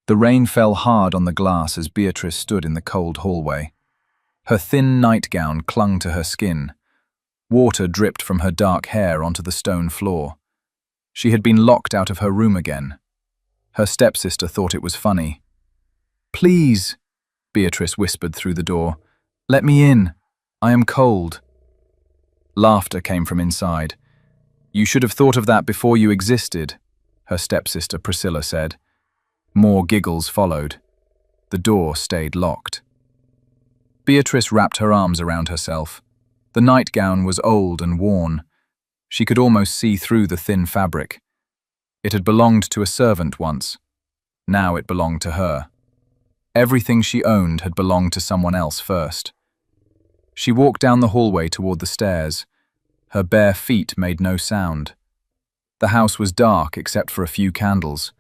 The rain fell hard on the glass as Beatrice stood in the cold hallway. Her thin nightgown clung to her skin. Water dripped from her dark hair onto the stone floor. She had been locked out of her room again. Her stepsister thought it was funny. "Please," Beatrice whispered through the door. "Let me in. I am cold." Laughter came from inside. "You should have thought of that before you existed," her stepsister Priscilla said. More giggles followed. The door stayed locked. Beatrice wrapped her arms around herself. The nightgown was old and worn. She could almost see through the thin fabric. It had belonged to a servant once. Now it belonged to her. Everything she owned had belonged to someone else first. She walked down the hallway toward the stairs. Her bare feet made no sound. The house was dark except for a few candles.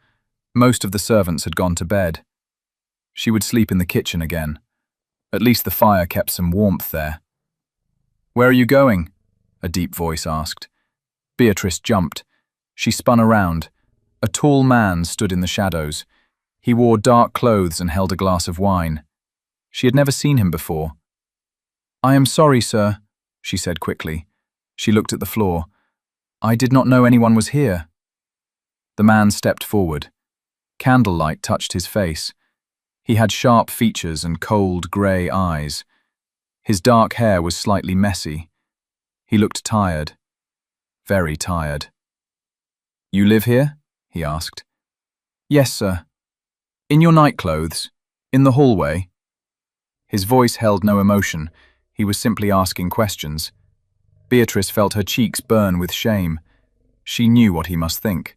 Most of the servants had gone to bed. She would sleep in the kitchen again. At least the fire kept some warmth there. "Where are you going?" a deep voice asked. Beatrice jumped. She spun around. A tall man stood in the shadows. He wore dark clothes and held a glass of wine. She had never seen him before. "I am sorry, sir," she said quickly. She looked at the floor. "I did not know anyone was here." The man stepped forward. Candlelight touched his face. He had sharp features and cold, grey eyes. His dark hair was slightly messy. He looked tired. Very tired. "You live here?" he asked. "Yes, sir." "In your nightclothes? In the hallway?" His voice held no emotion. He was simply asking questions. Beatrice felt her cheeks burn with shame. She knew what he must think.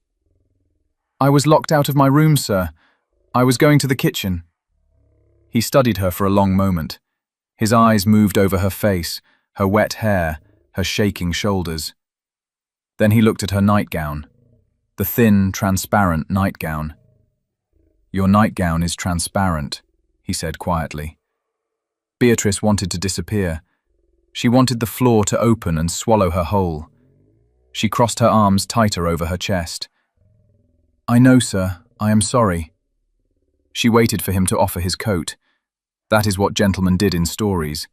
"I was locked out of my room, sir. I was going to the kitchen." He studied her for a long moment. His eyes moved over her face, her wet hair, her shaking shoulders. Then he looked at her nightgown. The thin, transparent nightgown. "Your nightgown is transparent," he said quietly. Beatrice wanted to disappear. She wanted the floor to open and swallow her whole. She crossed her arms tighter over her chest. "I know, sir. I am sorry." She waited for him to offer his coat. That is what gentlemen did in stories.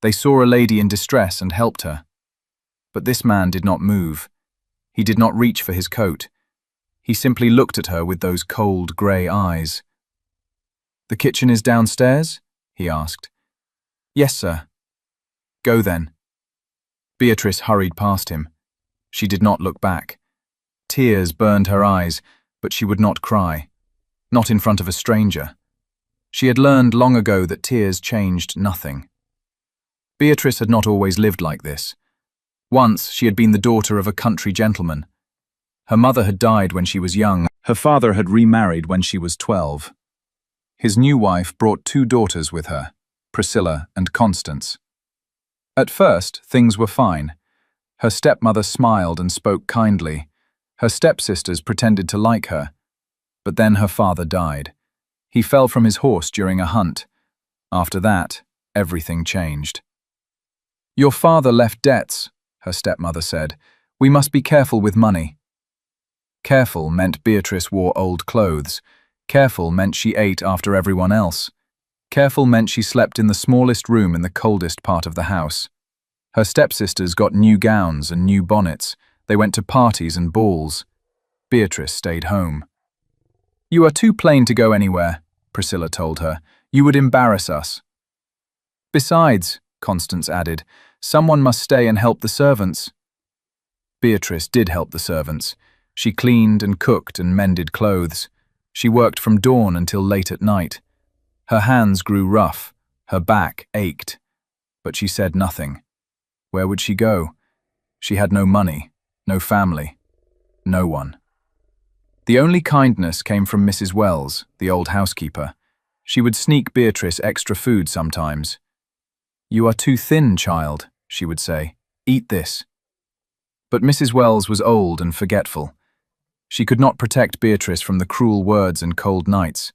They saw a lady in distress and helped her. But this man did not move. He did not reach for his coat. He simply looked at her with those cold, grey eyes. "The kitchen is downstairs?" he asked. "Yes, sir." "Go then." Beatrice hurried past him. She did not look back. Tears burned her eyes, but she would not cry. Not in front of a stranger. She had learned long ago that tears changed nothing. Beatrice had not always lived like this. Once she had been the daughter of a country gentleman. Her mother had died when she was young. Her father had remarried when she was 12. His new wife brought 2 daughters with her, Priscilla and Constance. At first, things were fine. Her stepmother smiled and spoke kindly. Her stepsisters pretended to like her. But then her father died. He fell from his horse during a hunt. After that, everything changed. "Your father left debts," her stepmother said. "We must be careful with money." Careful meant Beatrice wore old clothes. Careful meant she ate after everyone else. Careful meant she slept in the smallest room in the coldest part of the house. Her stepsisters got new gowns and new bonnets. They went to parties and balls. Beatrice stayed home. "You are too plain to go anywhere," Priscilla told her. "You would embarrass us." "Besides," Constance added, "someone must stay and help the servants." Beatrice did help the servants. She cleaned and cooked and mended clothes. She worked from dawn until late at night. Her hands grew rough, her back ached. But she said nothing. Where would she go? She had no money, no family, no one. The only kindness came from Mrs. Wells, the old housekeeper. She would sneak Beatrice extra food sometimes. "You are too thin, child," she would say. "Eat this." But Mrs. Wells was old and forgetful. She could not protect Beatrice from the cruel words and cold nights.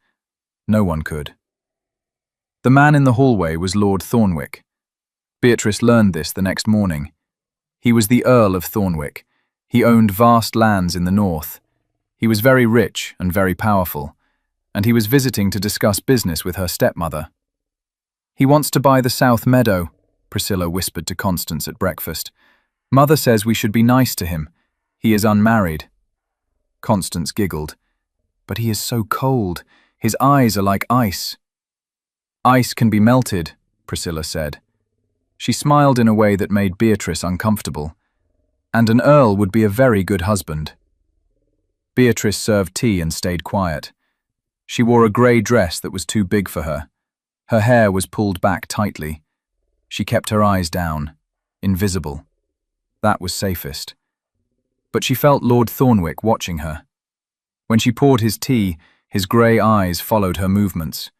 No one could. The man in the hallway was Lord Thornwick. Beatrice learned this the next morning. He was the Earl of Thornwick. He owned vast lands in the north. He was very rich and very powerful, and he was visiting to discuss business with her stepmother. "He wants to buy the South Meadow," Priscilla whispered to Constance at breakfast. "Mother says we should be nice to him. He is unmarried." Constance giggled. "But he is so cold. His eyes are like ice." "Ice can be melted," Priscilla said. She smiled in a way that made Beatrice uncomfortable. "And an earl would be a very good husband." Beatrice served tea and stayed quiet. She wore a grey dress that was too big for her. Her hair was pulled back tightly. She kept her eyes down, invisible. That was safest. But she felt Lord Thornwick watching her. When she poured his tea, his grey eyes followed her movements.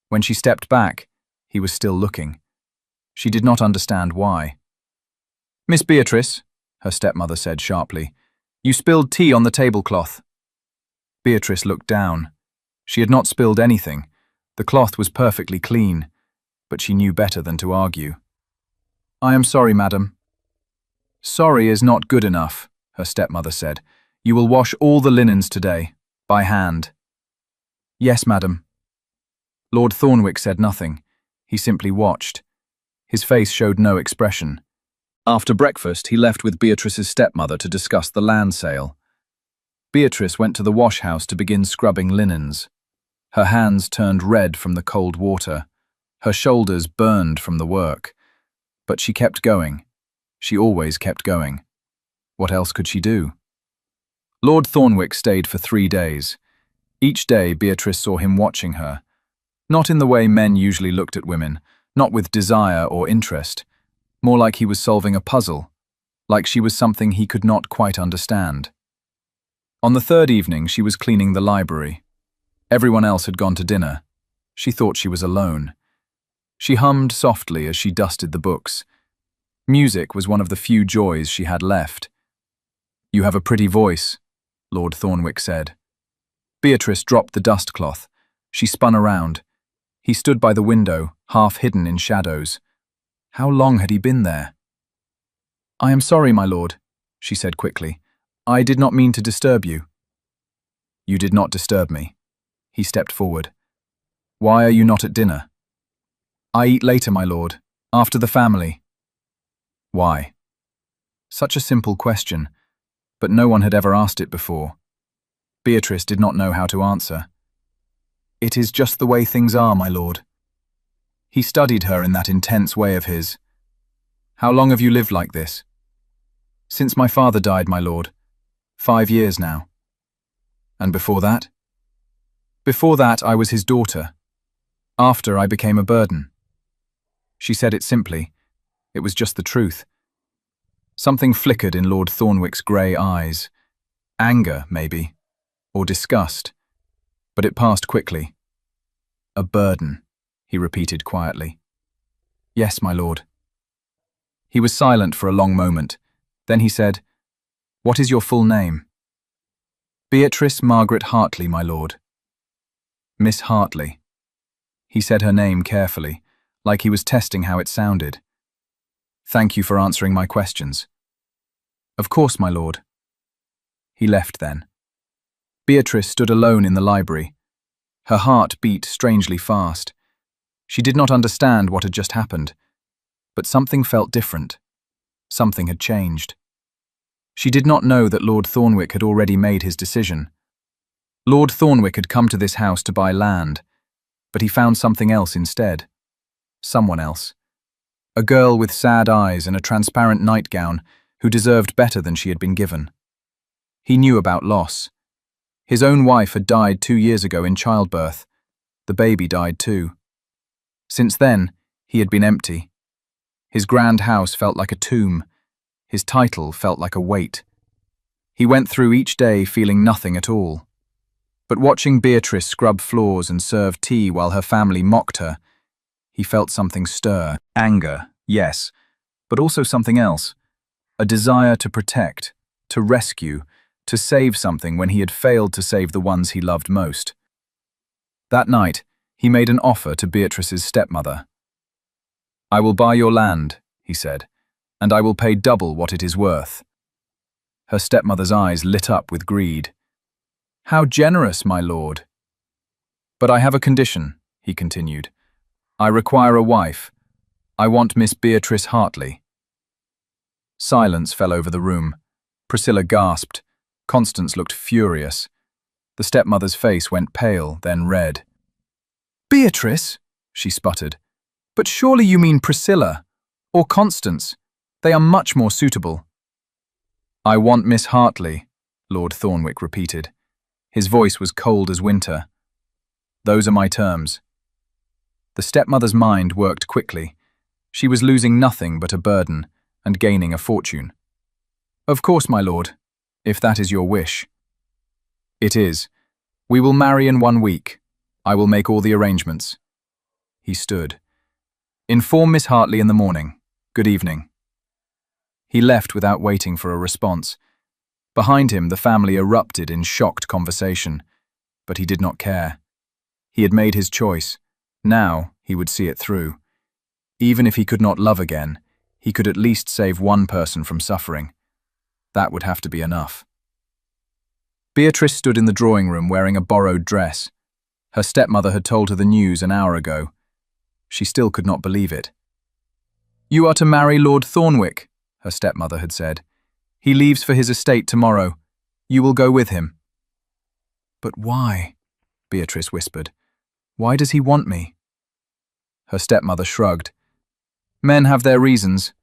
When she stepped back, he was still looking. She did not understand why. "Miss Beatrice," her stepmother said sharply, "you spilled tea on the tablecloth." Beatrice looked down. She had not spilled anything. The cloth was perfectly clean, but she knew better than to argue. "I am sorry, madam." "Sorry is not good enough," her stepmother said. "You will wash all the linens today, by hand." "Yes, madam." Lord Thornwick said nothing. He simply watched. His face showed no expression. After breakfast, he left with Beatrice's stepmother to discuss the land sale. Beatrice went to the wash-house to begin scrubbing linens. Her hands turned red from the cold water. Her shoulders burned from the work. But she kept going. She always kept going. What else could she do? Lord Thornwick stayed for 3 days. Each day, Beatrice saw him watching her. Not in the way men usually looked at women, not with desire or interest. More like he was solving a puzzle, like she was something he could not quite understand. On the 3rd evening, she was cleaning the library. Everyone else had gone to dinner. She thought she was alone. She hummed softly as she dusted the books. Music was one of the few joys she had left. "You have a pretty voice," Lord Thornwick said. Beatrice dropped the dust cloth. She spun around. He stood by the window, half hidden in shadows. How long had he been there? "I am sorry, my lord," she said quickly. "I did not mean to disturb you." "You did not disturb me." He stepped forward. "Why are you not at dinner?" "I eat later, my lord, after the family." "Why?" Such a simple question, but no one had ever asked it before. Beatrice did not know how to answer. "It is just the way things are, my lord." He studied her in that intense way of his. "How long have you lived like this?" "Since my father died, my lord. 5 years now." "And before that?" "Before that, I was his daughter. After, I became a burden." She said it simply. It was just the truth. Something flickered in Lord Thornwick's grey eyes. Anger, maybe, or disgust. But it passed quickly. "A burden," he repeated quietly. "Yes, my lord." He was silent for a long moment. Then he said, "What is your full name?" "Beatrice Margaret Hartley, my lord." "Miss Hartley." He said her name carefully, like he was testing how it sounded. "Thank you for answering my questions." "Of course, my lord." He left then. Beatrice stood alone in the library. Her heart beat strangely fast. She did not understand what had just happened, but something felt different. Something had changed. She did not know that Lord Thornwick had already made his decision. Lord Thornwick had come to this house to buy land, but he found something else instead. Someone else. A girl with sad eyes and a transparent nightgown who deserved better than she had been given. He knew about loss. His own wife had died 2 years ago in childbirth. The baby died too. Since then, he had been empty. His grand house felt like a tomb. His title felt like a weight. He went through each day feeling nothing at all. But watching Beatrice scrub floors and serve tea while her family mocked her, he felt something stir. Anger, yes, but also something else. A desire to protect, to rescue, to save something when he had failed to save the ones he loved most. That night, he made an offer to Beatrice's stepmother. "I will buy your land," he said, "and I will pay double what it is worth." Her stepmother's eyes lit up with greed. "How generous, my lord." "But I have a condition," he continued. "I require a wife. I want Miss Beatrice Hartley." Silence fell over the room. Priscilla gasped. Constance looked furious. The stepmother's face went pale, then red. "Beatrice?" she sputtered. "But surely you mean Priscilla, or Constance. They are much more suitable." "I want Miss Hartley," Lord Thornwick repeated. His voice was cold as winter. "Those are my terms." The stepmother's mind worked quickly. She was losing nothing but a burden and gaining a fortune. "Of course, my lord, if that is your wish." "It is. We will marry in 1 week. I will make all the arrangements." He stood. "Inform Miss Hartley in the morning. Good evening." He left without waiting for a response. Behind him, the family erupted in shocked conversation, but he did not care. He had made his choice. Now he would see it through. Even if he could not love again, he could at least save one person from suffering. That would have to be enough. Beatrice stood in the drawing room wearing a borrowed dress. Her stepmother had told her the news an hour ago. She still could not believe it. "You are to marry Lord Thornwick," her stepmother had said. "He leaves for his estate tomorrow. You will go with him." "But why?" Beatrice whispered. "Why does he want me?" Her stepmother shrugged. "Men have their reasons.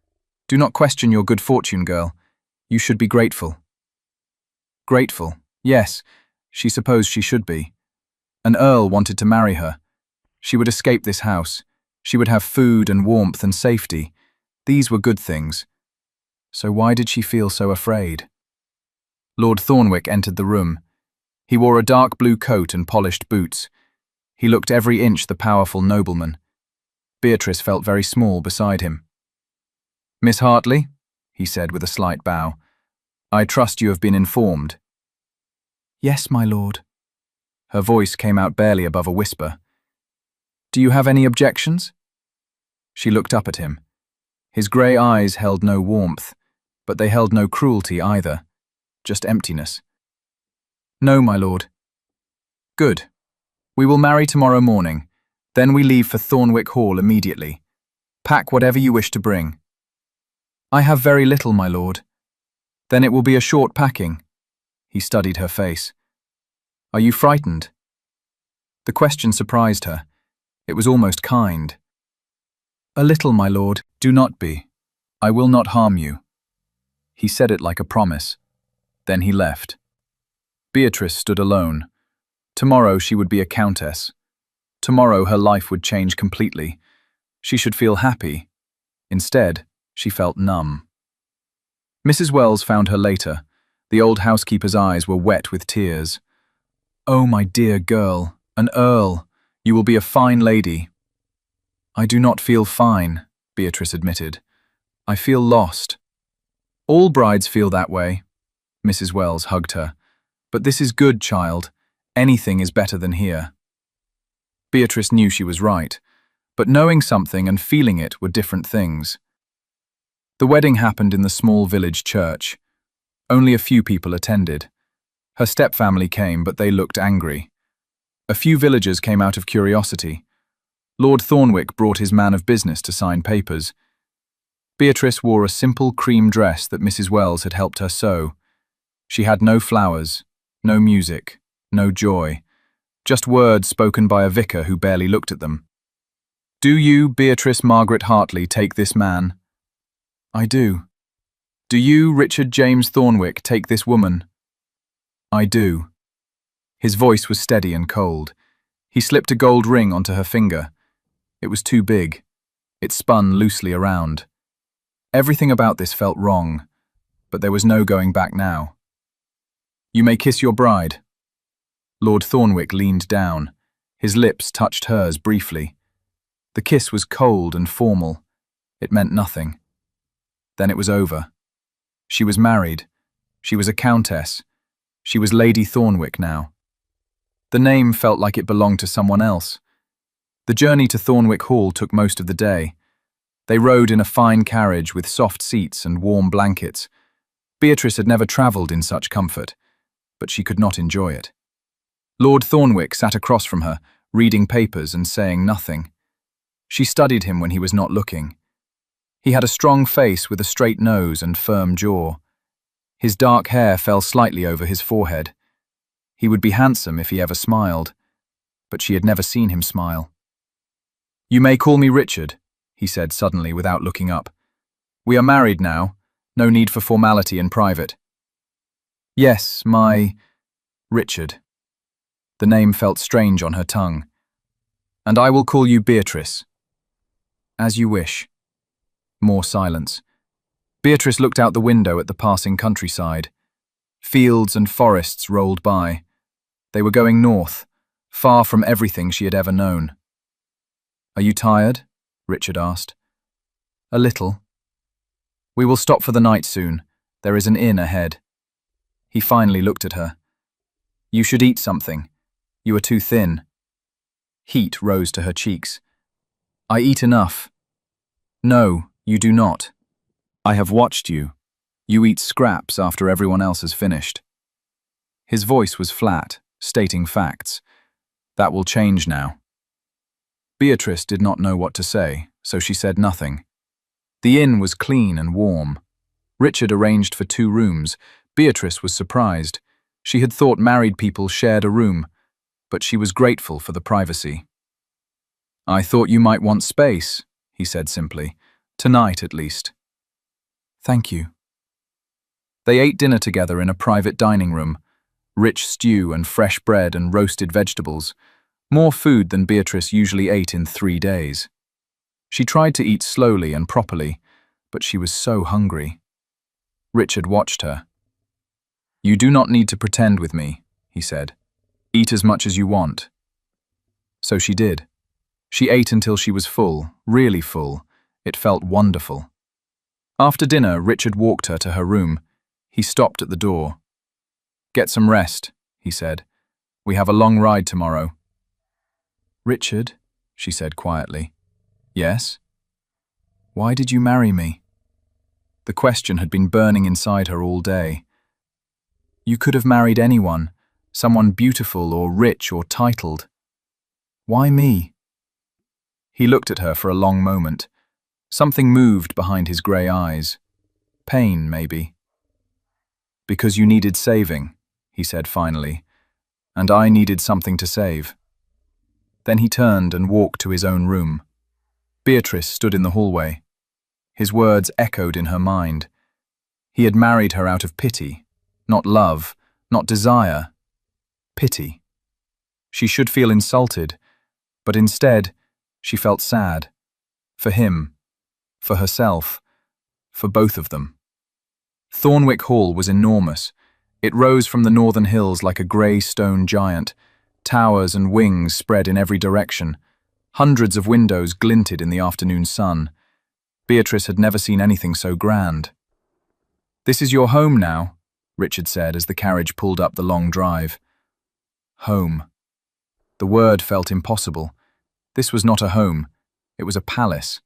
Do not question your good fortune, girl. You should be grateful." Grateful, yes, she supposed she should be. An earl wanted to marry her. She would escape this house. She would have food and warmth and safety. These were good things. So why did she feel so afraid? Lord Thornwick entered the room. He wore a dark blue coat and polished boots. He looked every inch the powerful nobleman. Beatrice felt very small beside him. "Miss Hartley," he said with a slight bow, "I trust you have been informed." "Yes, my lord." Her voice came out barely above a whisper. "Do you have any objections?" She looked up at him. His grey eyes held no warmth, but they held no cruelty either, just emptiness. "No, my lord." "Good. We will marry tomorrow morning. Then we leave for Thornwick Hall immediately. Pack whatever you wish to bring." "I have very little, my lord." "Then it will be a short packing." He studied her face. "Are you frightened?" The question surprised her. It was almost kind. "A little, my lord." "Do not be. I will not harm you." He said it like a promise. Then he left. Beatrice stood alone. Tomorrow she would be a countess. Tomorrow her life would change completely. She should feel happy. Instead, she felt numb. Mrs. Wells found her later. The old housekeeper's eyes were wet with tears. "Oh, my dear girl, an earl. You will be a fine lady." "I do not feel fine," Beatrice admitted. "I feel lost." "All brides feel that way." Mrs. Wells hugged her. "But this is good, child. Anything is better than here." Beatrice knew she was right, but knowing something and feeling it were different things. The wedding happened in the small village church. Only a few people attended. Her stepfamily came, but they looked angry. A few villagers came out of curiosity. Lord Thornwick brought his man of business to sign papers. Beatrice wore a simple cream dress that Mrs. Wells had helped her sew. She had no flowers, no music, no joy, just words spoken by a vicar who barely looked at them. "Do you, Beatrice Margaret Hartley, take this man?" "I do." "Do you, Richard James Thornwick, take this woman?" "I do." His voice was steady and cold. He slipped a gold ring onto her finger. It was too big. It spun loosely around. Everything about this felt wrong, but there was no going back now. "You may kiss your bride." Lord Thornwick leaned down. His lips touched hers briefly. The kiss was cold and formal. It meant nothing. Then it was over. She was married. She was a countess. She was Lady Thornwick now. The name felt like it belonged to someone else. The journey to Thornwick Hall took most of the day. They rode in a fine carriage with soft seats and warm blankets. Beatrice had never travelled in such comfort, but she could not enjoy it. Lord Thornwick sat across from her, reading papers and saying nothing. She studied him when he was not looking. He had a strong face with a straight nose and firm jaw. His dark hair fell slightly over his forehead. He would be handsome if he ever smiled, but she had never seen him smile. "You may call me Richard," he said suddenly without looking up. "We are married now, no need for formality in private." "Yes, Richard." The name felt strange on her tongue. "And I will call you Beatrice." "As you wish." More silence. Beatrice looked out the window at the passing countryside. Fields and forests rolled by. They were going north, far from everything she had ever known. "Are you tired?" Richard asked. "A little." "We will stop for the night soon. There is an inn ahead." He finally looked at her. "You should eat something. You are too thin." Heat rose to her cheeks. "I eat enough." "No, you do not. I have watched you. You eat scraps after everyone else has finished." His voice was flat, stating facts. "That will change now." Beatrice did not know what to say, so she said nothing. The inn was clean and warm. Richard arranged for 2 rooms. Beatrice was surprised. She had thought married people shared a room, but she was grateful for the privacy. "I thought you might want space," he said simply. "Tonight, at least." "Thank you." They ate dinner together in a private dining room. Rich stew and fresh bread and roasted vegetables. More food than Beatrice usually ate in 3 days. She tried to eat slowly and properly, but she was so hungry. Richard watched her. "You do not need to pretend with me," he said. "Eat as much as you want." So she did. She ate until she was full, really full. It felt wonderful. After dinner, Richard walked her to her room. He stopped at the door. "Get some rest," he said. "We have a long ride tomorrow." "Richard," she said quietly. "Yes?" "Why did you marry me?" The question had been burning inside her all day. "You could have married anyone, someone beautiful or rich or titled. Why me?" He looked at her for a long moment. Something moved behind his grey eyes. Pain, maybe. "Because you needed saving," he said finally, "and I needed something to save." Then he turned and walked to his own room. Beatrice stood in the hallway. His words echoed in her mind. He had married her out of pity, not love, not desire. Pity. She should feel insulted, but instead, she felt sad. For him. For herself. For both of them. Thornwick Hall was enormous. It rose from the northern hills like a grey stone giant. Towers and wings spread in every direction. Hundreds of windows glinted in the afternoon sun. Beatrice had never seen anything so grand. "This is your home now," Richard said as the carriage pulled up the long drive. Home. The word felt impossible. This was not a home. It was a palace.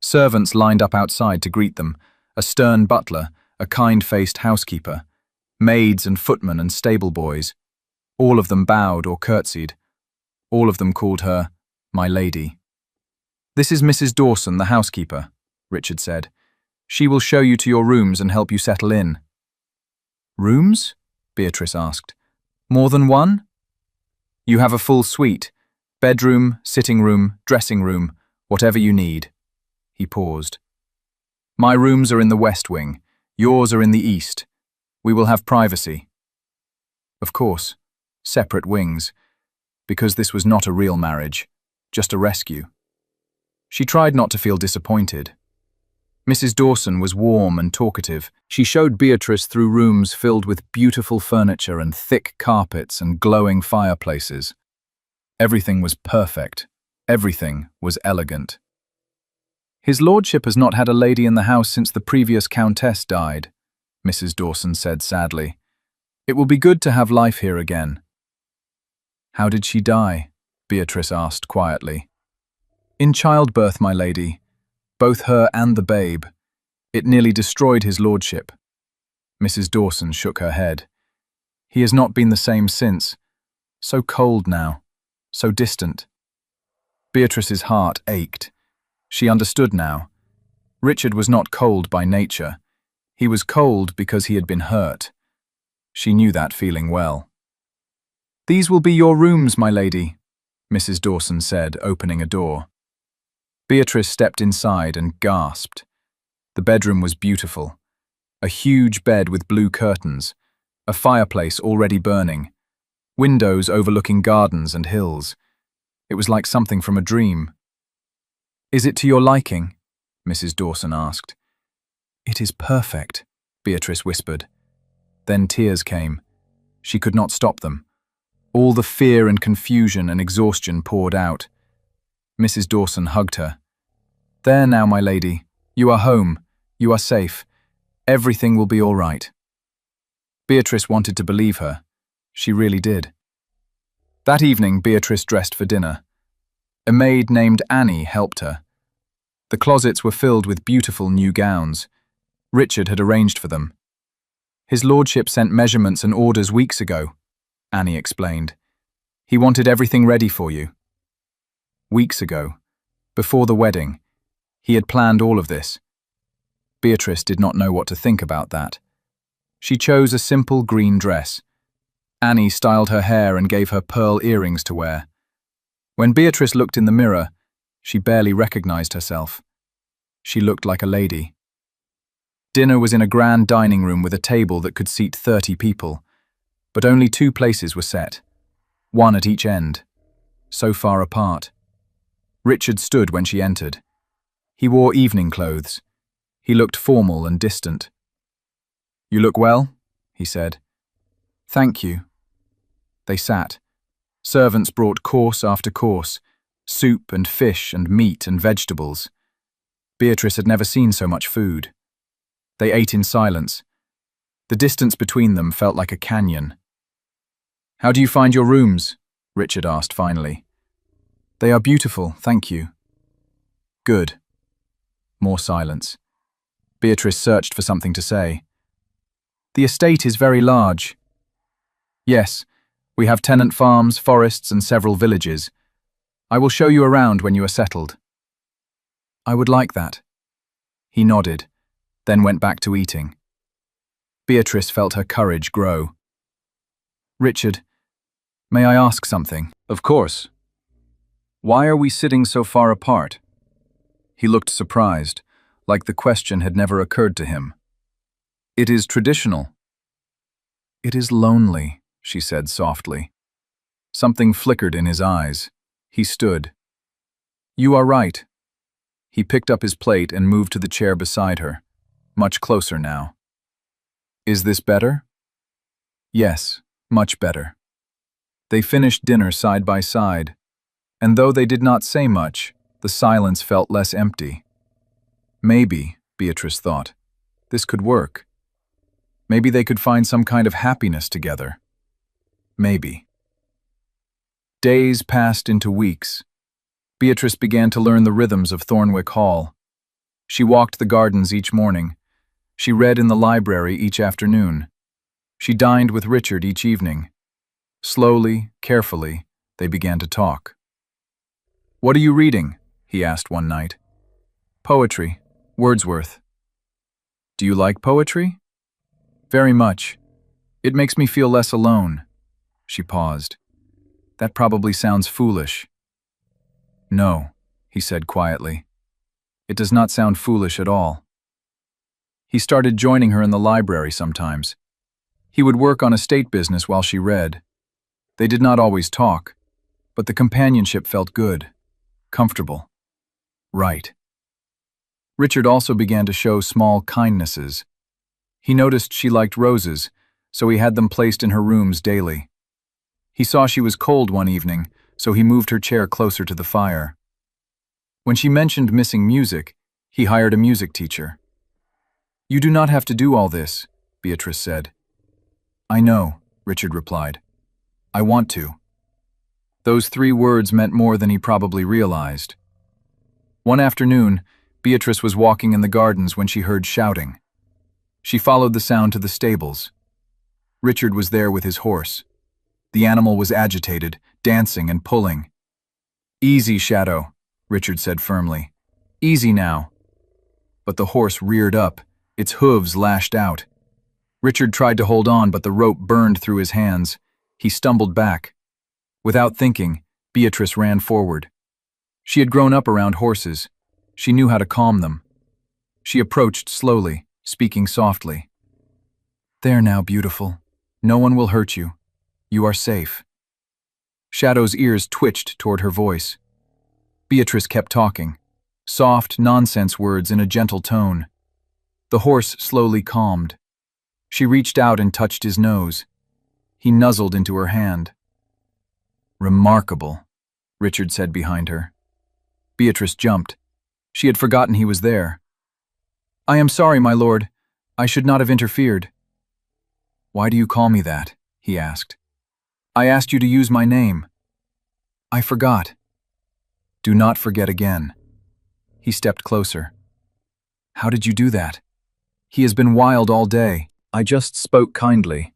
Servants lined up outside to greet them, a stern butler, a kind-faced housekeeper, maids and footmen and stable boys. All of them bowed or curtsied. All of them called her, "my lady." "This is Mrs. Dawson, the housekeeper," Richard said. "She will show you to your rooms and help you settle in." "Rooms?" Beatrice asked. "More than one?" "You have a full suite. Bedroom, sitting room, dressing room, whatever you need." He paused. "My rooms are in the west wing. Yours are in the east. We will have privacy." Of course, separate wings, because this was not a real marriage, just a rescue. She tried not to feel disappointed. Mrs. Dawson was warm and talkative. She showed Beatrice through rooms filled with beautiful furniture and thick carpets and glowing fireplaces. Everything was perfect. Everything was elegant. "His lordship has not had a lady in the house since the previous countess died," Mrs. Dawson said sadly. "It will be good to have life here again." "How did she die?" Beatrice asked quietly. "In childbirth, my lady. Both her and the babe. It nearly destroyed his lordship." Mrs. Dawson shook her head. "He has not been the same since. So cold now. so distant. Beatrice's heart ached. She understood now. Richard was not cold by nature. He was cold because he had been hurt. She knew that feeling well. "These will be your rooms, my lady," Mrs. Dawson said, opening a door. Beatrice stepped inside and gasped. The bedroom was beautiful. A huge bed with blue curtains, a fireplace already burning, windows overlooking gardens and hills. It was like something from a dream. "Is it to your liking?" Mrs. Dawson asked. "It is perfect," Beatrice whispered. Then tears came. She could not stop them. All the fear and confusion and exhaustion poured out. Mrs. Dawson hugged her. "There now, my lady. You are home. You are safe. Everything will be all right." Beatrice wanted to believe her. She really did. That evening, Beatrice dressed for dinner. A maid named Annie helped her. The closets were filled with beautiful new gowns. Richard had arranged for them. "His lordship sent measurements and orders weeks ago," Annie explained. "He wanted everything ready for you." Weeks ago, before the wedding, he had planned all of this. Beatrice did not know what to think about that. She chose a simple green dress. Annie styled her hair and gave her pearl earrings to wear. When Beatrice looked in the mirror, she barely recognized herself. She looked like a lady. Dinner was in a grand dining room with a table that could seat 30 people, but only 2 places were set, one at each end, so far apart. Richard stood when she entered. He wore evening clothes. He looked formal and distant. "You look well," he said. "Thank you." They sat. Servants brought course after course, soup and fish and meat and vegetables. Beatrice had never seen so much food. They ate in silence. The distance between them felt like a canyon. "How do you find your rooms?" Richard asked finally. "They are beautiful, thank you." "Good." More silence. Beatrice searched for something to say. "The estate is very large." "Yes, we have tenant farms, forests, and several villages. I will show you around when you are settled." "I would like that." He nodded, then went back to eating. Beatrice felt her courage grow. "Richard, may I ask something?" "Of course. Why are we sitting so far apart?" He looked surprised, like the question had never occurred to him. "It is traditional." "It is lonely," she said softly. Something flickered in his eyes. He stood. "You are right." He picked up his plate and moved to the chair beside her, much closer now. "Is this better?" "Yes, much better." They finished dinner side by side, and though they did not say much, the silence felt less empty. Maybe, Beatrice thought, this could work. Maybe they could find some kind of happiness together. Maybe. Days passed into weeks. Beatrice began to learn the rhythms of Thornwick Hall. She walked the gardens each morning. She read in the library each afternoon. She dined with Richard each evening. Slowly, carefully, they began to talk. "What are you reading?" he asked one night. "Poetry. Wordsworth." "Do you like poetry?" "Very much. It makes me feel less alone." She paused. "That probably sounds foolish." "No," he said quietly. "It does not sound foolish at all." He started joining her in the library sometimes. He would work on estate business while she read. They did not always talk, but the companionship felt good, comfortable, right. Richard also began to show small kindnesses. He noticed she liked roses, so he had them placed in her rooms daily. He saw she was cold one evening, so he moved her chair closer to the fire. When she mentioned missing music, he hired a music teacher. "You do not have to do all this," Beatrice said. "I know," Richard replied. "I want to." Those 3 words meant more than he probably realized. One afternoon, Beatrice was walking in the gardens when she heard shouting. She followed the sound to the stables. Richard was there with his horse. The animal was agitated, dancing and pulling. "Easy, Shadow," Richard said firmly. "Easy now." But the horse reared up, its hooves lashed out. Richard tried to hold on, but the rope burned through his hands. He stumbled back. Without thinking, Beatrice ran forward. She had grown up around horses. She knew how to calm them. She approached slowly, speaking softly. "There now, beautiful. No one will hurt you. You are safe." Shadow's ears twitched toward her voice. Beatrice kept talking, soft, nonsense words in a gentle tone. The horse slowly calmed. She reached out and touched his nose. He nuzzled into her hand. "Remarkable," Richard said behind her. Beatrice jumped. She had forgotten he was there. "I am sorry, my lord. I should not have interfered." "Why do you call me that?" he asked. "I asked you to use my name." "I forgot." "Do not forget again." He stepped closer. "How did you do that? He has been wild all day." "I just spoke kindly.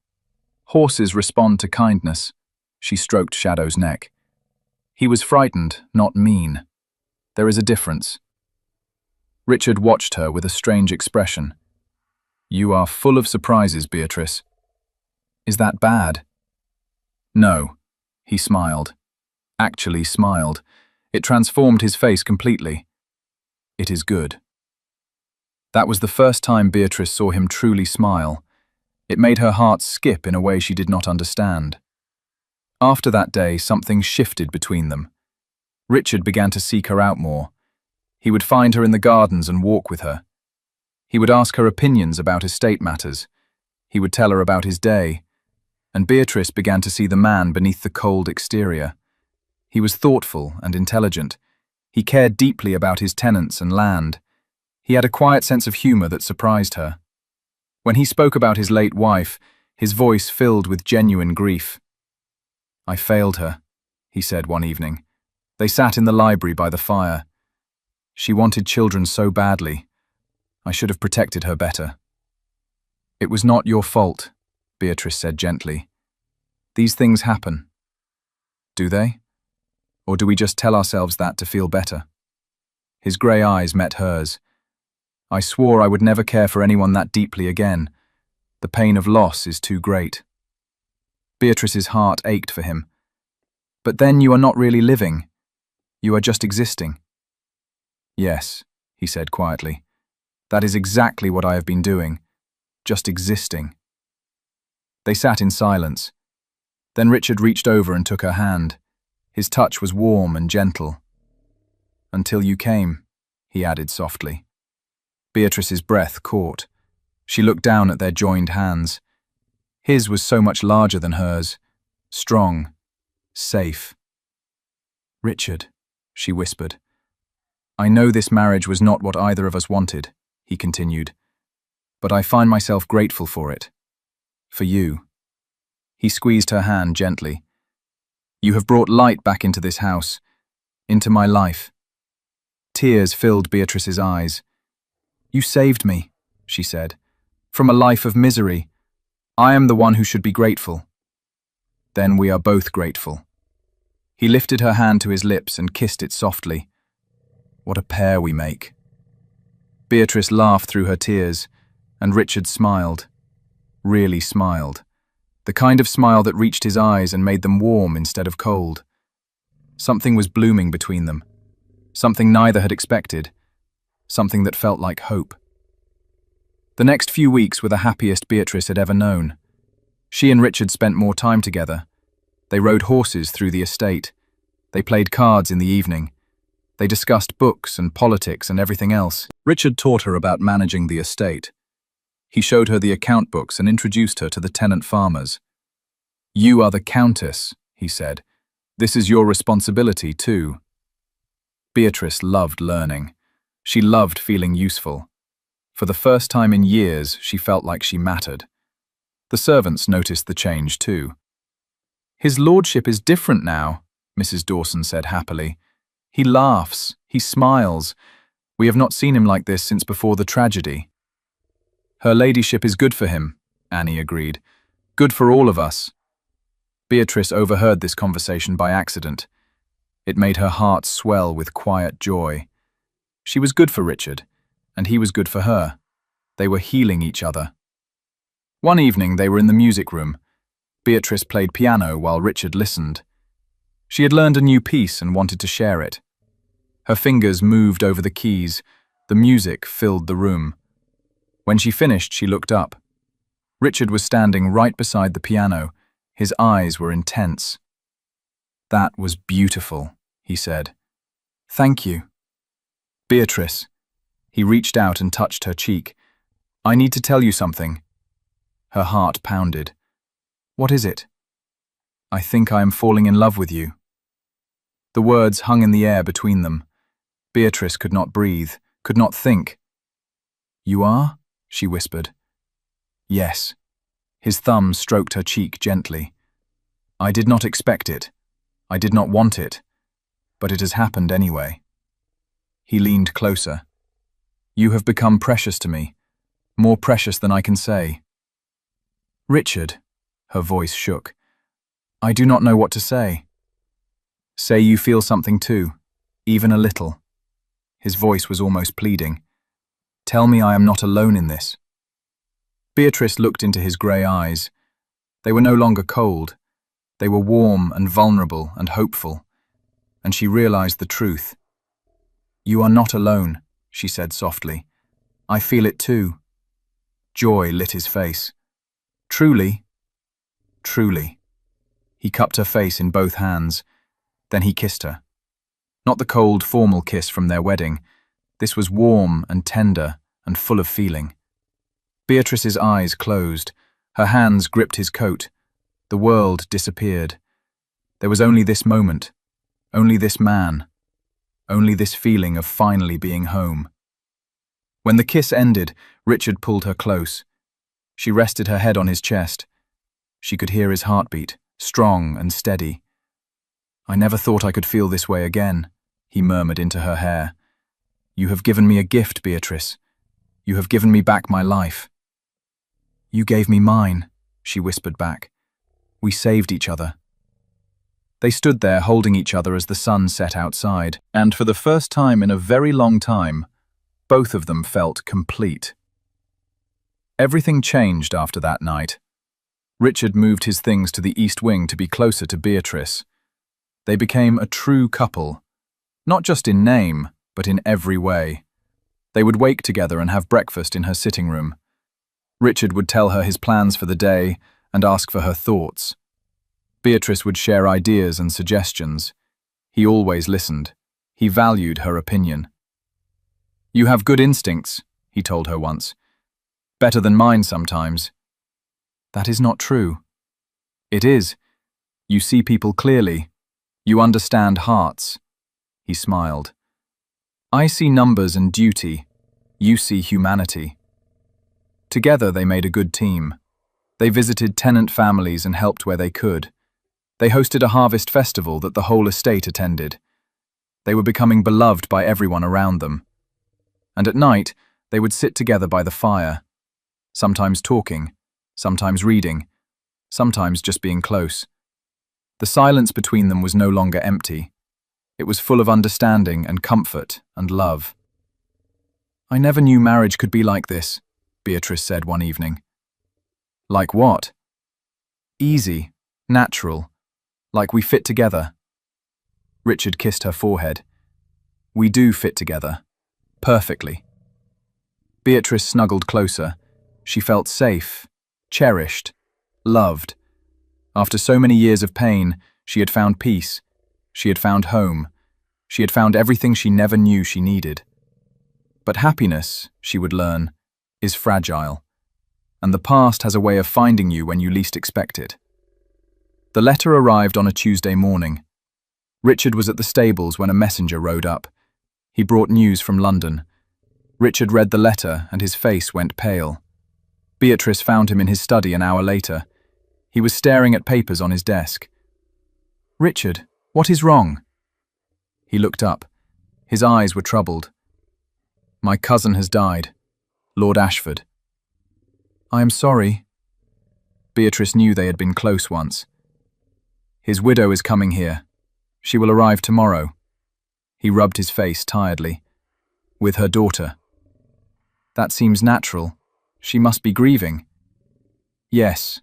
Horses respond to kindness." She stroked Shadow's neck. "He was frightened, not mean. There is a difference." Richard watched her with a strange expression. "You are full of surprises, Beatrice. Is that bad?" "No," he smiled. Actually smiled. It transformed his face completely. "It is good." That was the first time Beatrice saw him truly smile. It made her heart skip in a way she did not understand. After that day, something shifted between them. Richard began to seek her out more. He would find her in the gardens and walk with her. He would ask her opinions about estate matters. He would tell her about his day. And Beatrice began to see the man beneath the cold exterior. He was thoughtful and intelligent. He cared deeply about his tenants and land. He had a quiet sense of humor that surprised her. When he spoke about his late wife, his voice filled with genuine grief. "I failed her," he said one evening. They sat in the library by the fire. "She wanted children so badly. I should have protected her better." "It was not your fault," Beatrice said gently. "These things happen." "Do they? Or do we just tell ourselves that to feel better?" His grey eyes met hers. "I swore I would never care for anyone that deeply again. The pain of loss is too great." Beatrice's heart ached for him. "But then you are not really living. You are just existing." "Yes," he said quietly. "That is exactly what I have been doing. Just existing." They sat in silence. Then Richard reached over and took her hand. His touch was warm and gentle. "Until you came," he added softly. Beatrice's breath caught. She looked down at their joined hands. His was so much larger than hers. Strong. Safe. "Richard," she whispered. "I know this marriage was not what either of us wanted," he continued. "But I find myself grateful for it. For you." He squeezed her hand gently. "You have brought light back into this house, into my life." Tears filled Beatrice's eyes. "You saved me," she said, "from a life of misery. I am the one who should be grateful." "Then we are both grateful." He lifted her hand to his lips and kissed it softly. "What a pair we make." Beatrice laughed through her tears, and Richard smiled. Really smiled. The kind of smile that reached his eyes and made them warm instead of cold. Something was blooming between them. Something neither had expected. Something that felt like hope. The next few weeks were the happiest Beatrice had ever known. She and Richard spent more time together. They rode horses through the estate. They played cards in the evening. They discussed books and politics and everything else. Richard taught her about managing the estate. He showed her the account books and introduced her to the tenant farmers. "You are the countess," he said. "This is your responsibility too." Beatrice loved learning. She loved feeling useful. For the first time in years, she felt like she mattered. The servants noticed the change too. "His lordship is different now," Mrs. Dawson said happily. "He laughs, he smiles. We have not seen him like this since before the tragedy." "Her ladyship is good for him," Annie agreed. "Good for all of us." Beatrice overheard this conversation by accident. It made her heart swell with quiet joy. She was good for Richard, and he was good for her. They were healing each other. One evening they were in the music room. Beatrice played piano while Richard listened. She had learned a new piece and wanted to share it. Her fingers moved over the keys. The music filled the room. When she finished, she looked up. Richard was standing right beside the piano. His eyes were intense. "That was beautiful," he said. "Thank you." "Beatrice." He reached out and touched her cheek. "I need to tell you something." Her heart pounded. "What is it?" "I think I am falling in love with you." The words hung in the air between them. Beatrice could not breathe, could not think. "You are?" she whispered. "Yes." His thumb stroked her cheek gently. "I did not expect it. I did not want it. But it has happened anyway." He leaned closer. "You have become precious to me, more precious than I can say." "Richard," her voice shook. "I do not know what to say." "Say you feel something too, even a little." His voice was almost pleading. "Tell me I am not alone in this." Beatrice looked into his grey eyes. They were no longer cold. They were warm and vulnerable and hopeful. And she realized the truth. "You are not alone," she said softly. "I feel it too." Joy lit his face. "Truly?" "Truly." He cupped her face in both hands. Then he kissed her. Not the cold, formal kiss from their wedding. This was warm and tender and full of feeling. Beatrice's eyes closed. Her hands gripped his coat. The world disappeared. There was only this moment, only this man, only this feeling of finally being home. When the kiss ended, Richard pulled her close. She rested her head on his chest. She could hear his heartbeat, strong and steady. "I never thought I could feel this way again," he murmured into her hair. "You have given me a gift, Beatrice. You have given me back my life." "You gave me mine," she whispered back. "We saved each other." They stood there holding each other as the sun set outside, and for the first time in a very long time, both of them felt complete. Everything changed after that night. Richard moved his things to the East Wing to be closer to Beatrice. They became a true couple, not just in name, but in every way. They would wake together and have breakfast in her sitting room. Richard would tell her his plans for the day and ask for her thoughts. Beatrice would share ideas and suggestions. He always listened. He valued her opinion. "You have good instincts," he told her once. "Better than mine sometimes." "That is not true." "It is. You see people clearly. You understand hearts." He smiled. "I see numbers and duty. You see humanity." Together they made a good team. They visited tenant families and helped where they could. They hosted a harvest festival that the whole estate attended. They were becoming beloved by everyone around them. And at night, they would sit together by the fire, sometimes talking, sometimes reading, sometimes just being close. The silence between them was no longer empty. It was full of understanding and comfort and love. "I never knew marriage could be like this," Beatrice said one evening. "Like what?" "Easy, natural, like we fit together." Richard kissed her forehead. "We do fit together. Perfectly." Beatrice snuggled closer. She felt safe, cherished, loved. After so many years of pain, she had found peace. She had found home. She had found everything she never knew she needed. But happiness, she would learn, is fragile. And the past has a way of finding you when you least expect it. The letter arrived on a Tuesday morning. Richard was at the stables when a messenger rode up. He brought news from London. Richard read the letter and his face went pale. Beatrice found him in his study an hour later. He was staring at papers on his desk. "Richard, what is wrong?" He looked up. His eyes were troubled. "My cousin has died. Lord Ashford." "I am sorry." Beatrice knew they had been close once. His widow is coming here. She will arrive tomorrow. He rubbed his face tiredly. With her daughter. That seems natural. She must be grieving. Yes,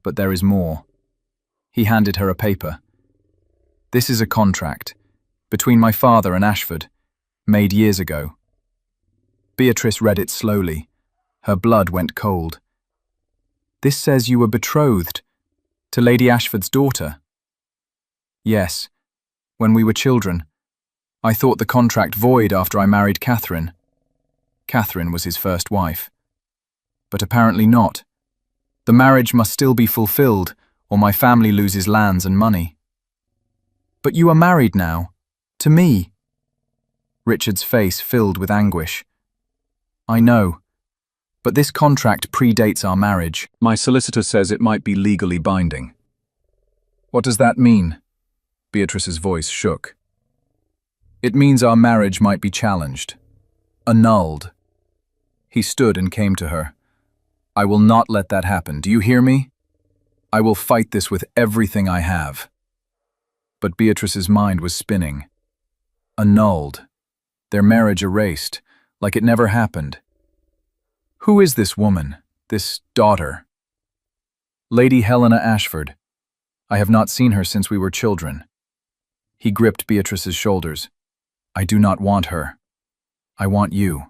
but there is more. He handed her a paper. This is a contract, between my father and Ashford, made years ago. Beatrice read it slowly. Her blood went cold. This says you were betrothed to Lady Ashford's daughter. Yes, when we were children. I thought the contract void after I married Catherine. Catherine was his first wife. But apparently not. The marriage must still be fulfilled, or my family loses lands and money. But you are married now, to me. Richard's face filled with anguish. I know, but this contract predates our marriage. My solicitor says it might be legally binding. What does that mean? Beatrice's voice shook. It means our marriage might be challenged, annulled. He stood and came to her. I will not let that happen, do you hear me? I will fight this with everything I have. But Beatrice's mind was spinning. Annulled. Their marriage erased, like it never happened. Who is this woman, this daughter? Lady Helena Ashford. I have not seen her since we were children. He gripped Beatrice's shoulders. I do not want her. I want you.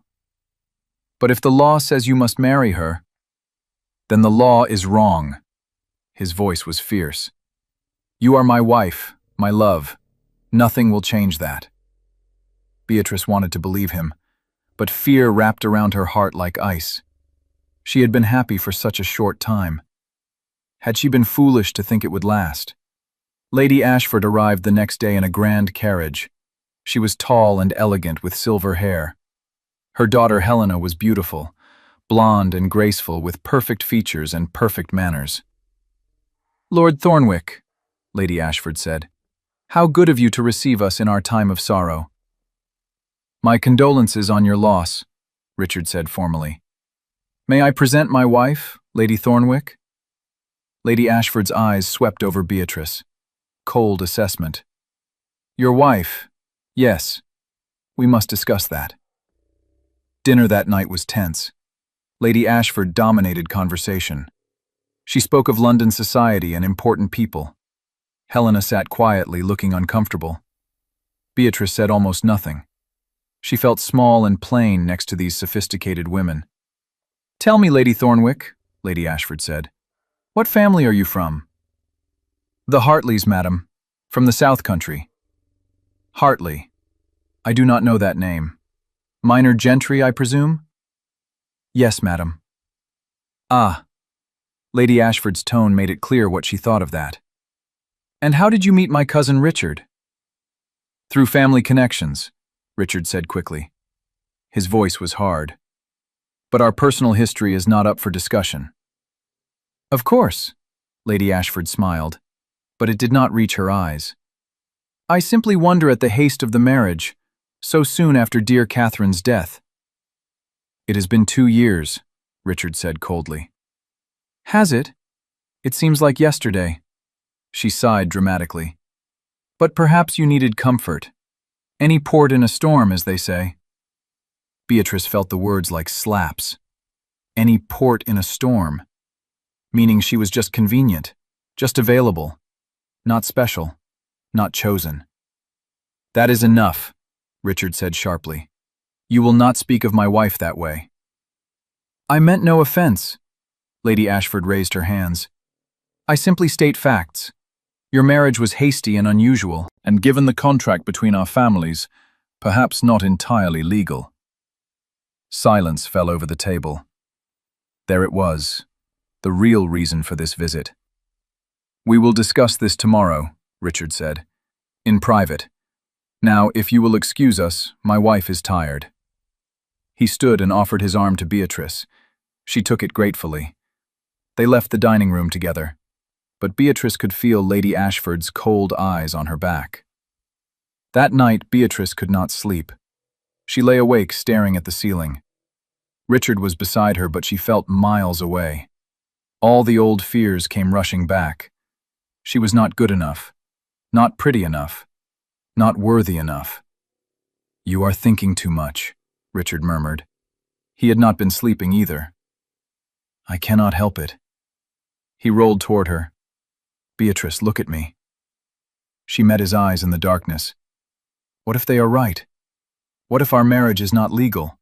But if the law says you must marry her, then the law is wrong. His voice was fierce. You are my wife, my love. Nothing will change that. Beatrice wanted to believe him, but fear wrapped around her heart like ice. She had been happy for such a short time. Had she been foolish to think it would last? Lady Ashford arrived the next day in a grand carriage. She was tall and elegant with silver hair. Her daughter Helena was beautiful, blonde and graceful with perfect features and perfect manners. Lord Thornwick, Lady Ashford said, how good of you to receive us in our time of sorrow. My condolences on your loss, Richard said formally. May I present my wife, Lady Thornwick? Lady Ashford's eyes swept over Beatrice. Cold assessment. Your wife? Yes. We must discuss that. Dinner that night was tense. Lady Ashford dominated conversation. She spoke of London society and important people. Helena sat quietly, looking uncomfortable. Beatrice said almost nothing. She felt small and plain next to these sophisticated women. Tell me, Lady Thornwick, Lady Ashford said, what family are you from? The Hartleys, madam, from the South Country. Hartley. I do not know that name. Minor gentry, I presume? Yes, madam. Ah. Lady Ashford's tone made it clear what she thought of that. And how did you meet my cousin Richard? Through family connections, Richard said quickly. His voice was hard. But our personal history is not up for discussion. Of course, Lady Ashford smiled, but it did not reach her eyes. I simply wonder at the haste of the marriage, so soon after dear Catherine's death. It has been 2 years, Richard said coldly. Has it? It seems like yesterday. She sighed dramatically. But perhaps you needed comfort. Any port in a storm, as they say. Beatrice felt the words like slaps. Any port in a storm. Meaning she was just convenient, just available. Not special, not chosen. That is enough, Richard said sharply. You will not speak of my wife that way. I meant no offense. Lady Ashford raised her hands. I simply state facts. Your marriage was hasty and unusual, and given the contract between our families, perhaps not entirely legal. Silence fell over the table. There it was, the real reason for this visit. We will discuss this tomorrow, Richard said, in private. Now, if you will excuse us, my wife is tired. He stood and offered his arm to Beatrice. She took it gratefully. They left the dining room together, but Beatrice could feel Lady Ashford's cold eyes on her back. That night, Beatrice could not sleep. She lay awake staring at the ceiling. Richard was beside her, but she felt miles away. All the old fears came rushing back. She was not good enough, not pretty enough, not worthy enough. "You are thinking too much," Richard murmured. He had not been sleeping either. "I cannot help it." He rolled toward her. "Beatrice, look at me." She met his eyes in the darkness. "What if they are right? What if our marriage is not legal?"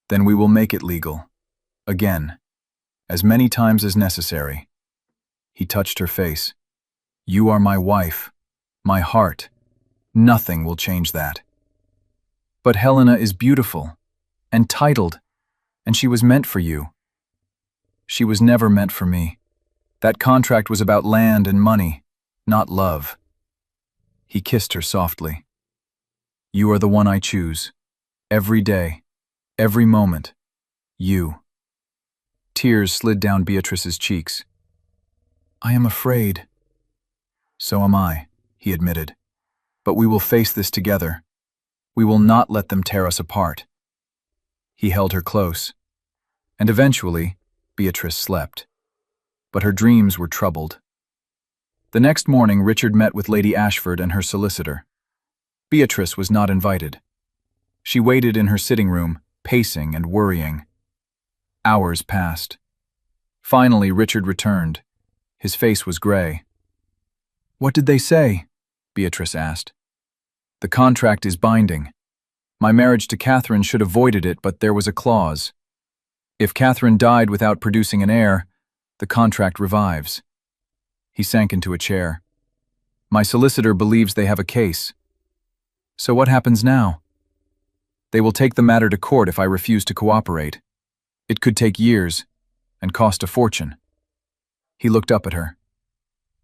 "Then we will make it legal. Again. As many times as necessary." He touched her face. "You are my wife, my heart. Nothing will change that." "But Helena is beautiful, and titled, and she was meant for you." "She was never meant for me. That contract was about land and money, not love." He kissed her softly. "You are the one I choose. Every day, every moment. You." Tears slid down Beatrice's cheeks. "I am afraid." "So am I," he admitted. "But we will face this together. We will not let them tear us apart." He held her close. And eventually, Beatrice slept. But her dreams were troubled. The next morning, Richard met with Lady Ashford and her solicitor. Beatrice was not invited. She waited in her sitting room, pacing and worrying. Hours passed. Finally, Richard returned. His face was gray. "What did they say?" Beatrice asked. "The contract is binding. My marriage to Catherine should have voided it, but there was a clause. If Catherine died without producing an heir, the contract revives." He sank into a chair. "My solicitor believes they have a case. So what happens now?" "They will take the matter to court if I refuse to cooperate. It could take years and cost a fortune." He looked up at her.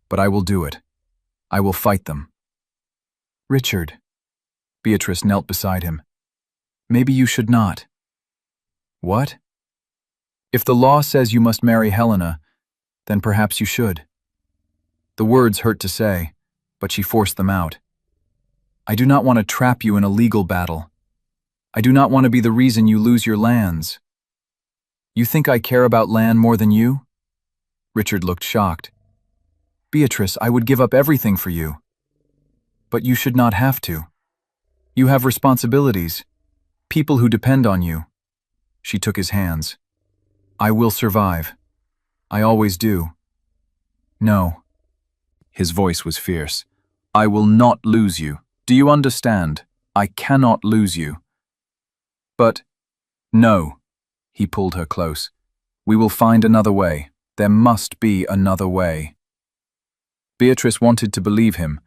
"But I will do it. I will fight them." "Richard." Beatrice knelt beside him. "Maybe you should not." "What?" "If the law says you must marry Helena, then perhaps you should." The words hurt to say, but she forced them out. "I do not want to trap you in a legal battle. I do not want to be the reason you lose your lands." "You think I care about land more than you?" Richard looked shocked. "Beatrice, I would give up everything for you." "But you should not have to. You have responsibilities, people who depend on you." She took his hands. "I will survive. I always do." "No." His voice was fierce. "I will not lose you. Do you understand? I cannot lose you." "But, no." He pulled her close. "We will find another way. There must be another way." Beatrice wanted to believe him,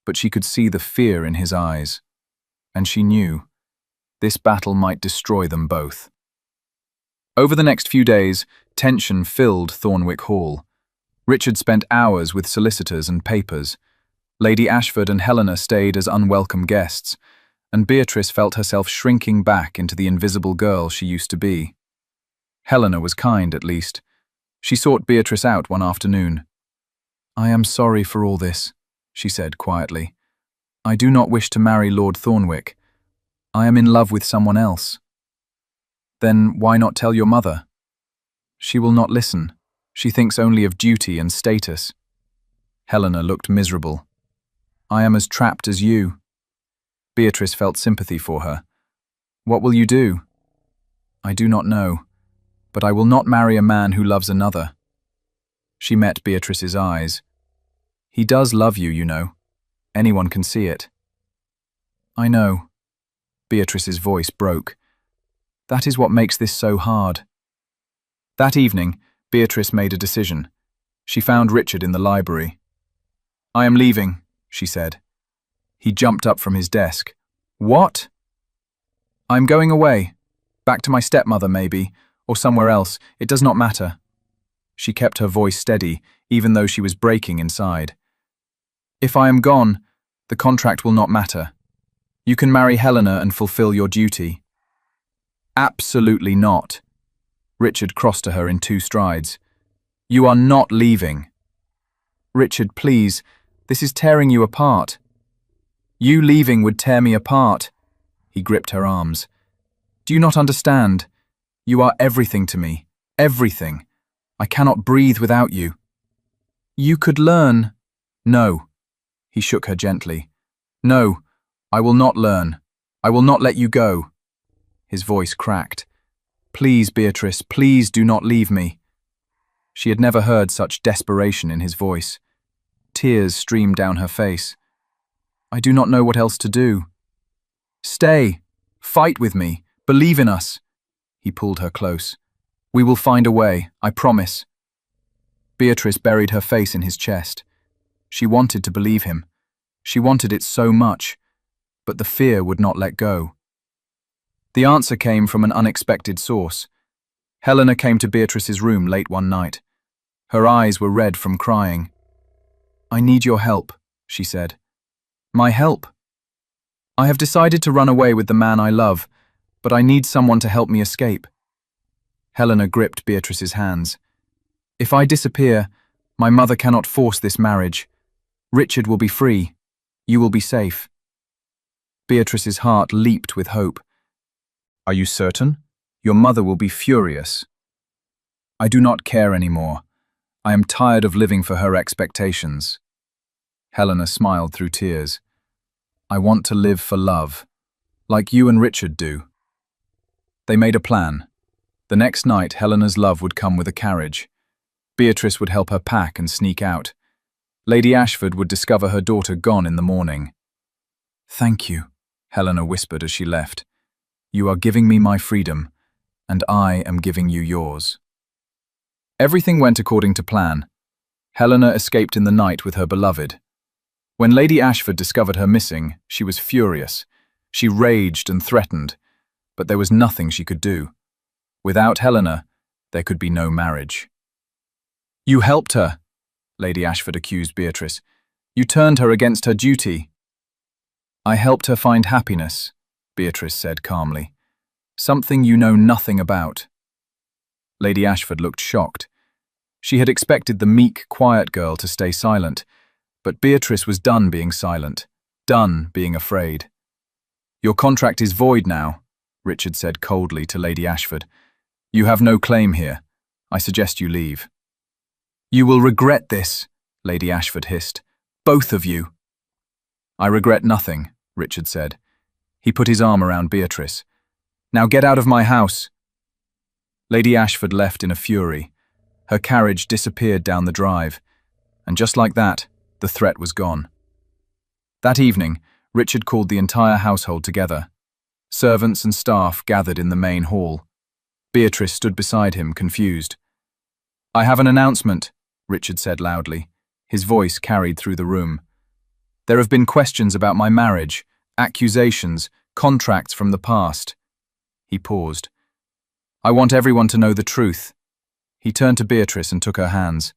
but she could see the fear in his eyes. And she knew this battle might destroy them both. Over the next few days, tension filled Thornwick Hall. Richard spent hours with solicitors and papers. Lady Ashford and Helena stayed as unwelcome guests, and Beatrice felt herself shrinking back into the invisible girl she used to be. Helena was kind, at least. She sought Beatrice out one afternoon. "I am sorry for all this," she said quietly. "I do not wish to marry Lord Thornwick. I am in love with someone else." "Then why not tell your mother?" "She will not listen. She thinks only of duty and status." Helena looked miserable. "I am as trapped as you." Beatrice felt sympathy for her. "What will you do?" "I do not know, but I will not marry a man who loves another." She met Beatrice's eyes. "He does love you, you know. Anyone can see it." "I know." Beatrice's voice broke. "That is what makes this so hard." That evening, Beatrice made a decision. She found Richard in the library. "I am leaving," she said. He jumped up from his desk. "What?" "I'm going away. Back to my stepmother, maybe, or somewhere else. It does not matter." She kept her voice steady, even though she was breaking inside. "If I am gone, the contract will not matter. You can marry Helena and fulfill your duty." "Absolutely not." Richard crossed to her in 2 strides. "You are not leaving." "Richard, please, this is tearing you apart." "You leaving would tear me apart." He gripped her arms. "Do you not understand? You are everything to me. Everything. I cannot breathe without you." You could learn. No. He shook her gently. No, I will not learn. I will not let you go. His voice cracked. Please, Beatrice, please do not leave me. She had never heard such desperation in his voice. Tears streamed down her face. I do not know what else to do. Stay. Fight with me. Believe in us. He pulled her close. We will find a way, I promise. Beatrice buried her face in his chest. She wanted to believe him. She wanted it so much, but the fear would not let go. The answer came from an unexpected source. Helena came to Beatrice's room late one night. Her eyes were red from crying. I need your help, she said. My help? I have decided to run away with the man I love, but I need someone to help me escape. Helena gripped Beatrice's hands. If I disappear, my mother cannot force this marriage. Richard will be free. You will be safe. Beatrice's heart leaped with hope. Are you certain? Your mother will be furious. I do not care anymore. I am tired of living for her expectations. Helena smiled through tears. I want to live for love, like you and Richard do. They made a plan. The next night, Helena's love would come with a carriage. Beatrice would help her pack and sneak out. Lady Ashford would discover her daughter gone in the morning. Thank you, Helena whispered as she left. You are giving me my freedom, and I am giving you yours. Everything went according to plan. Helena escaped in the night with her beloved. When Lady Ashford discovered her missing, she was furious. She raged and threatened, but there was nothing she could do. Without Helena, there could be no marriage. You helped her, Lady Ashford accused Beatrice. You turned her against her duty. I helped her find happiness, Beatrice said calmly. Something you know nothing about. Lady Ashford looked shocked. She had expected the meek, quiet girl to stay silent, but Beatrice was done being silent, done being afraid. Your contract is void now, Richard said coldly to Lady Ashford. You have no claim here. I suggest you leave. You will regret this, Lady Ashford hissed. Both of you. I regret nothing, Richard said. He put his arm around Beatrice. Now get out of my house. Lady Ashford left in a fury. Her carriage disappeared down the drive, and just like that, the threat was gone. That evening, Richard called the entire household together. Servants and staff gathered in the main hall. Beatrice stood beside him, confused. I have an announcement, Richard said loudly. His voice carried through the room. There have been questions about my marriage, accusations, contracts from the past. He paused. I want everyone to know the truth. He turned to Beatrice and took her hands.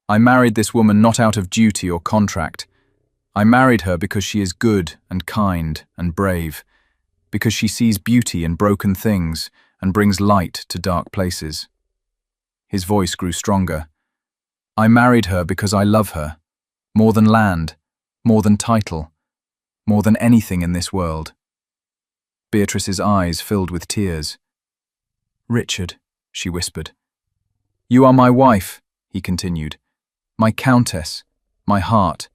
I married this woman not out of duty or contract. I married her because she is good and kind and brave, because she sees beauty in broken things and brings light to dark places. His voice grew stronger. I married her because I love her, more than land, more than title, more than anything in this world. Beatrice's eyes filled with tears. Richard, she whispered. You are my wife, he continued, my countess, my heart,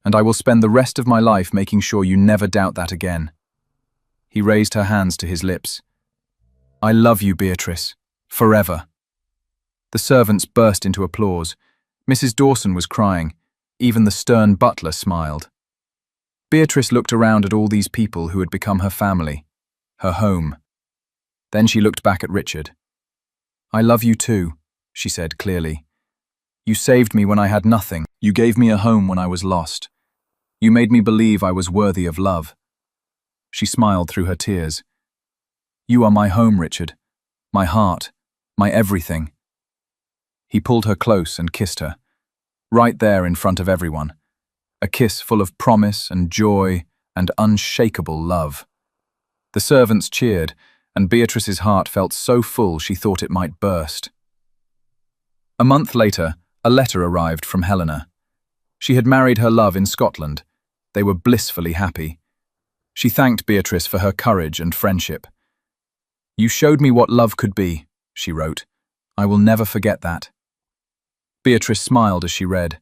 and I will spend the rest of my life making sure you never doubt that again. He raised her hands to his lips. I love you, Beatrice, forever. The servants burst into applause. Mrs. Dawson was crying. Even the stern butler smiled. Beatrice looked around at all these people who had become her family, her home. Then she looked back at Richard. I love you too, she said clearly. You saved me when I had nothing. You gave me a home when I was lost. You made me believe I was worthy of love. She smiled through her tears. You are my home, Richard. My heart. My everything. He pulled her close and kissed her. Right there in front of everyone. A kiss full of promise and joy and unshakable love. The servants cheered, and Beatrice's heart felt so full she thought it might burst. A month later, a letter arrived from Helena. She had married her love in Scotland. They were blissfully happy. She thanked Beatrice for her courage and friendship. You showed me what love could be, she wrote. I will never forget that. Beatrice smiled as she read.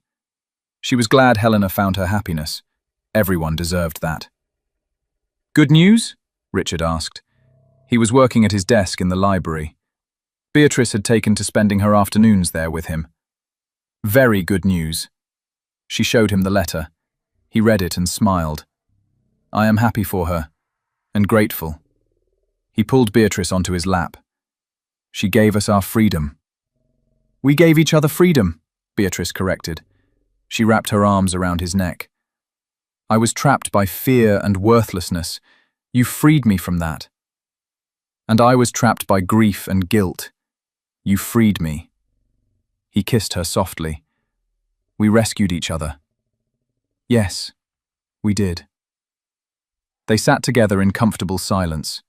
She was glad Helena found her happiness. Everyone deserved that. "Good news?" Richard asked. He was working at his desk in the library. Beatrice had taken to spending her afternoons there with him. "Very good news." She showed him the letter. He read it and smiled. "I am happy for her, and grateful." He pulled Beatrice onto his lap. "She gave us our freedom." "We gave each other freedom," Beatrice corrected. She wrapped her arms around his neck. "I was trapped by fear and worthlessness. You freed me from that. And I was trapped by grief and guilt. You freed me." He kissed her softly. "We rescued each other." "Yes, we did." They sat together in comfortable silence.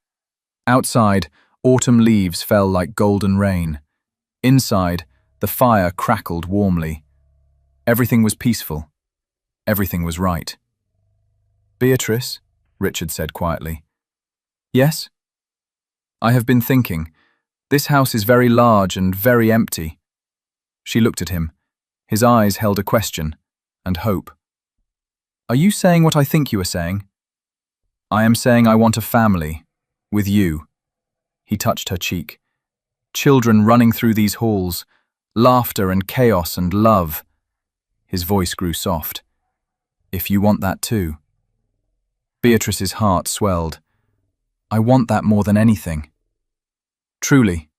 Outside, autumn leaves fell like golden rain. Inside, the fire crackled warmly. Everything was peaceful. Everything was right. "Beatrice," Richard said quietly. "Yes?" "I have been thinking. This house is very large and very empty." She looked at him. His eyes held a question and hope. "Are you saying what I think you are saying?" "I am saying I want a family. With you." He touched her cheek. "Children running through these halls. Laughter and chaos and love." His voice grew soft. "If you want that too." Beatrice's heart swelled. "I want that more than anything." "Truly."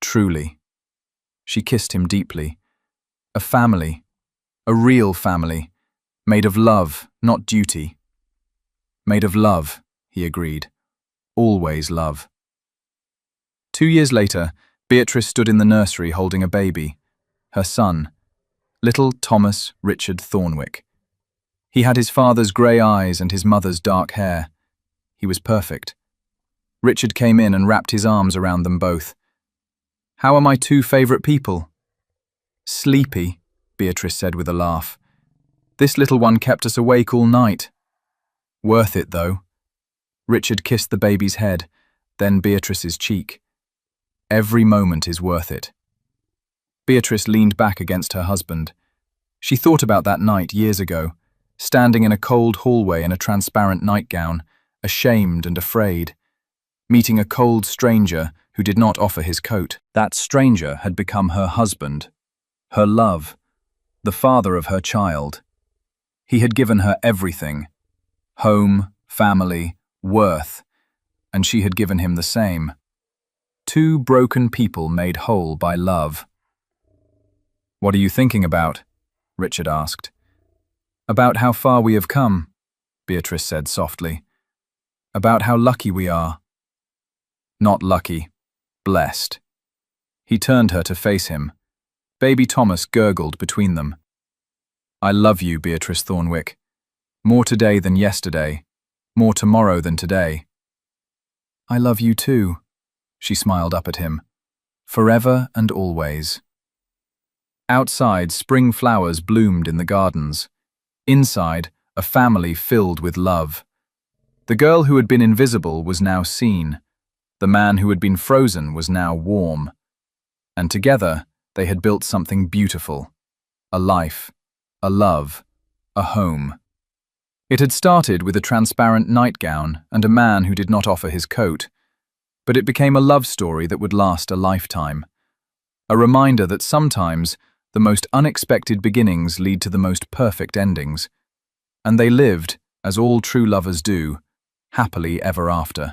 "Truly." She kissed him deeply. "A family. A real family. Made of love, not duty." "Made of love," he agreed. "Always love." 2 years later, Beatrice stood in the nursery holding a baby. Her son. Little Thomas Richard Thornwick. He had his father's grey eyes and his mother's dark hair. He was perfect. Richard came in and wrapped his arms around them both. "How are my two favourite people?" "Sleepy," Beatrice said with a laugh. "This little one kept us awake all night." "Worth it, though." Richard kissed the baby's head, then Beatrice's cheek. "Every moment is worth it." Beatrice leaned back against her husband. She thought about that night years ago, standing in a cold hallway in a transparent nightgown, ashamed and afraid, meeting a cold stranger who did not offer his coat. That stranger had become her husband, her love, the father of her child. He had given her everything: home, family, worth, and she had given him the same. Two broken people made whole by love. "What are you thinking about?" Richard asked. "About how far we have come," Beatrice said softly. "About how lucky we are." "Not lucky. Blessed." He turned her to face him. Baby Thomas gurgled between them. "I love you, Beatrice Thornwick. More today than yesterday. More tomorrow than today." "I love you too," she smiled up at him. "Forever and always." Outside, spring flowers bloomed in the gardens. Inside, a family filled with love. The girl who had been invisible was now seen. The man who had been frozen was now warm. And together, they had built something beautiful. A life, a love, a home. It had started with a transparent nightgown and a man who did not offer his coat, but it became a love story that would last a lifetime. A reminder that sometimes the most unexpected beginnings lead to the most perfect endings. And they lived, as all true lovers do, happily ever after.